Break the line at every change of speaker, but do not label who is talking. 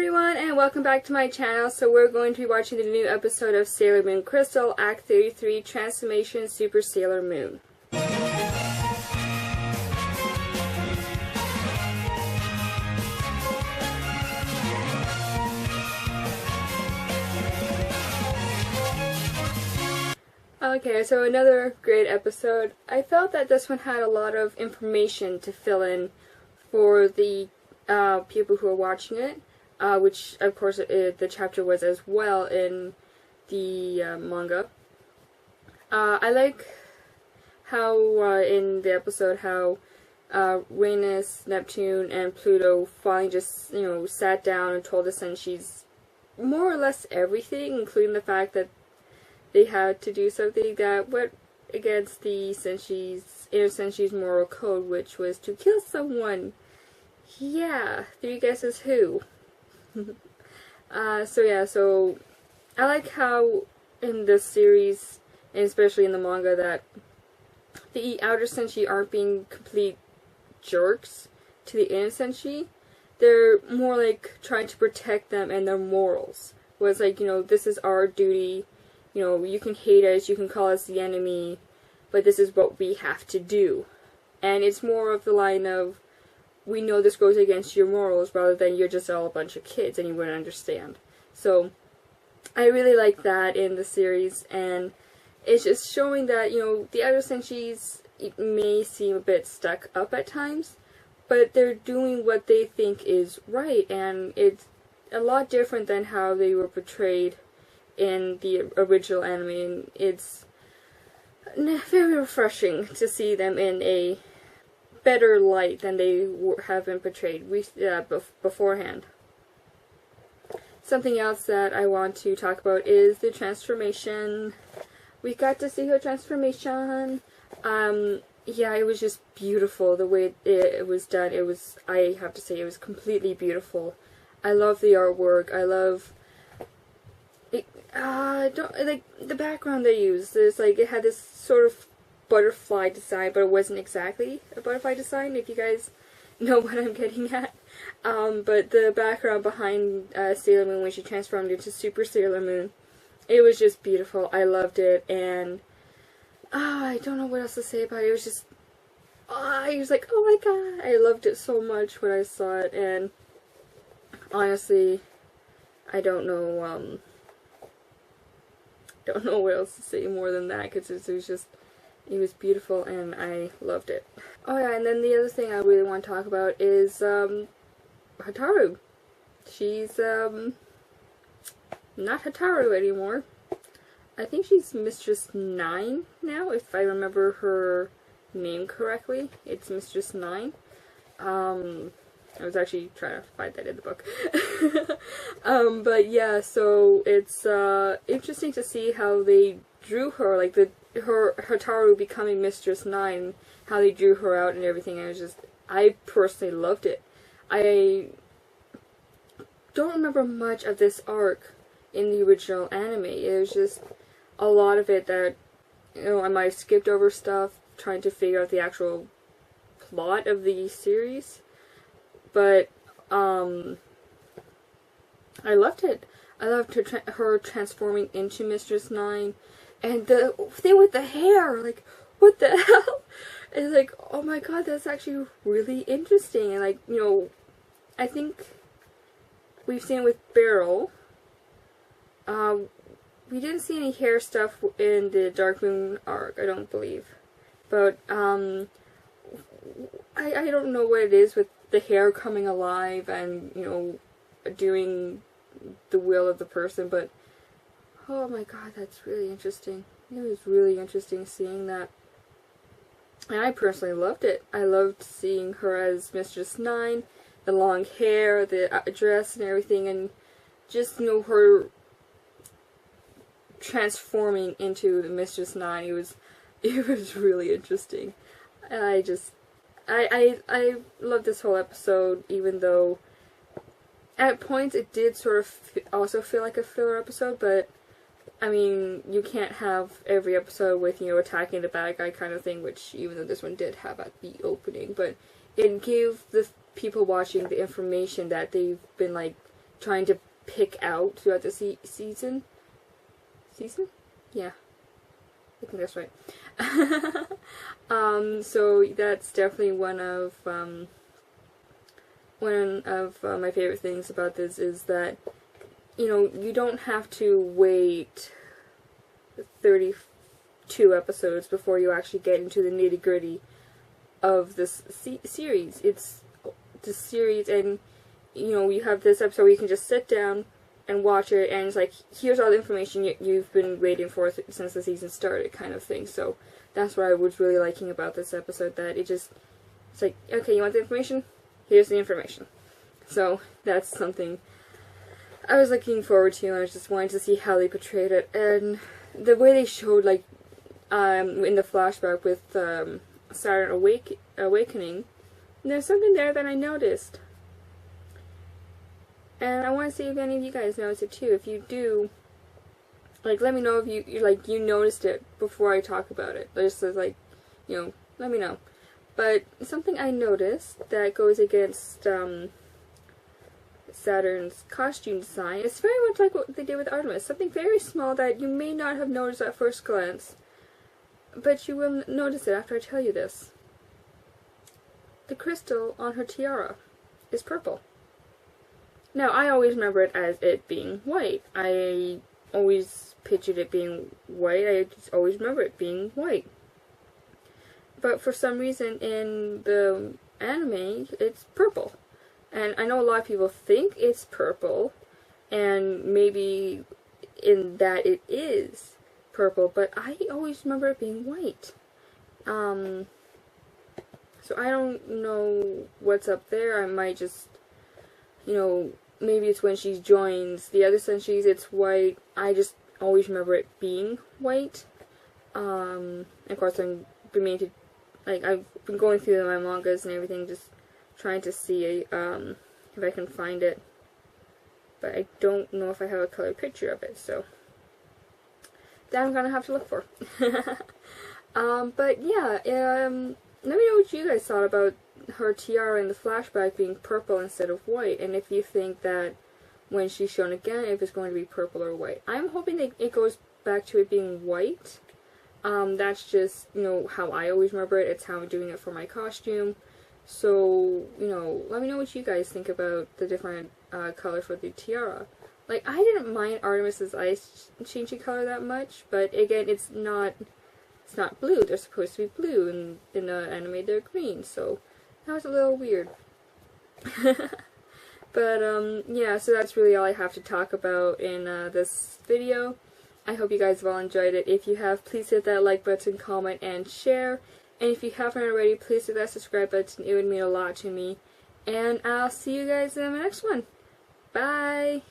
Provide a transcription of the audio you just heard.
everyone, and welcome back to my channel. So we're going to be watching the new episode of Sailor Moon Crystal, Act 33, Transformation Super Sailor Moon. Okay, so another great episode. I felt that this one had a lot of information to fill in for the people who are watching it. Which, of course, the chapter was as well in the manga. I like how, in the episode, how Uranus, Neptune, and Pluto finally just, sat down and told the Senshi's more or less everything, including the fact that they had to do something that went against the inner Senshi's moral code, which was to kill someone. Yeah, 3 guesses who? So I like how in this series, and especially in the manga, that the outer Senshi aren't being complete jerks to the inner Senshi. They're more like trying to protect them and their morals. Where it's like, this is our duty, you can hate us, you can call us the enemy, but this is what we have to do. And it's more of the line of, we know this goes against your morals, rather than you're just all a bunch of kids and you wouldn't understand. So, I really like that in the series, and it's just showing that, the outer Senshis may seem a bit stuck up at times, but they're doing what they think is right, and it's a lot different than how they were portrayed in the original anime, and it's very refreshing to see them in a better light than they have been portrayed beforehand. Something else that I want to talk about is the transformation. We got to see her transformation. Yeah, it was just beautiful the way it was done. I have to say, it was completely beautiful. I love the artwork. I love it. I don't like the background they used. There's it had this sort of butterfly design, but it wasn't exactly a butterfly design, if you guys know what I'm getting at. But the background behind Sailor Moon when she transformed into Super Sailor Moon, it was just beautiful. I loved it, and I don't know what else to say about it. It was just, I was like, oh my god, I loved it so much when I saw it, and honestly, I don't know what else to say more than that, because it was beautiful, and I loved it. Oh yeah, and then the other thing I really want to talk about is, Hataru. She's, not Hataru anymore. I think she's Mistress 9 now, if I remember her name correctly. It's Mistress 9. I was actually trying to find that in the book. But yeah, so it's, interesting to see how they drew her, like her Hataru becoming Mistress 9, how they drew her out and everything. I personally loved it. I don't remember much of this arc in the original anime. It was just a lot of it that, I might have skipped over stuff trying to figure out the actual plot of the series. But, I loved it. I loved her transforming into Mistress 9. And the thing with the hair, what the hell? It's like, oh my god, that's actually really interesting. And I think we've seen with Beryl, we didn't see any hair stuff in the Dark Moon arc, I don't believe. But, I don't know what it is with the hair coming alive and, doing the will of the person, but oh my god, that's really interesting. It was really interesting seeing that. And I personally loved it. I loved seeing her as Mistress 9, the long hair, the dress and everything, and just, her transforming into the Mistress 9. It was really interesting. And I love this whole episode, even though at points it did sort of also feel like a filler episode, but I mean, you can't have every episode with, attacking the bad guy kind of thing, which even though this one did have at the opening, but it gave the people watching the information that they've been, trying to pick out throughout the season. Season? Yeah. I think that's right. So that's definitely one of my favorite things about this is that, you know, you don't have to wait 32 episodes before you actually get into the nitty-gritty of this series. It's the series, and, you know, you have this episode where you can just sit down and watch it, and it's like, here's all the information you've been waiting for since the season started, kind of thing. So that's what I was really liking about this episode, that it's like, okay, you want the information? Here's the information. So that's something I was looking forward to, and I was just wanting to see how they portrayed it, and the way they showed, like, in the flashback with Saturn awakening, there's something there that I noticed. And I want to see if any of you guys notice it too. If you do, like, let me know if you noticed it before I talk about it. Just as, like, you know, let me know. But something I noticed that goes against Saturn's costume design is very much like what they did with Artemis. Something very small that you may not have noticed at first glance, but you will notice it after I tell you this. The crystal on her tiara is purple. Now, I always remember it as it being white. I always pictured it being white. I just always remember it being white. But for some reason in the anime, it's purple. And I know a lot of people think it's purple, and maybe in that it is purple, but I always remember it being white. So I don't know what's up there. I might just, you know, maybe it's when she joins the other centuries, it's white. I just always remember it being white. Of course, I've been going through my mangas and everything, just trying to see if I can find it. But I don't know if I have a colored picture of it, so that I'm gonna have to look for. But yeah, let me know what you guys thought about her tiara in the flashback being purple instead of white, and if you think that when she's shown again, if it's going to be purple or white. I'm hoping that it goes back to it being white. That's just, you know, how I always remember it. It's how I'm doing it for my costume. So, you know, let me know what you guys think about the different color for the tiara. Like, I didn't mind Artemis's eyes changing color that much, but again, it's not blue. They're supposed to be blue, and in the anime they're green, so that was a little weird. But, yeah, so that's really all I have to talk about in this video. I hope you guys have all enjoyed it. If you have, please hit that like button, comment, and share. And if you haven't already, please hit that subscribe button. It would mean a lot to me. And I'll see you guys in the next one. Bye!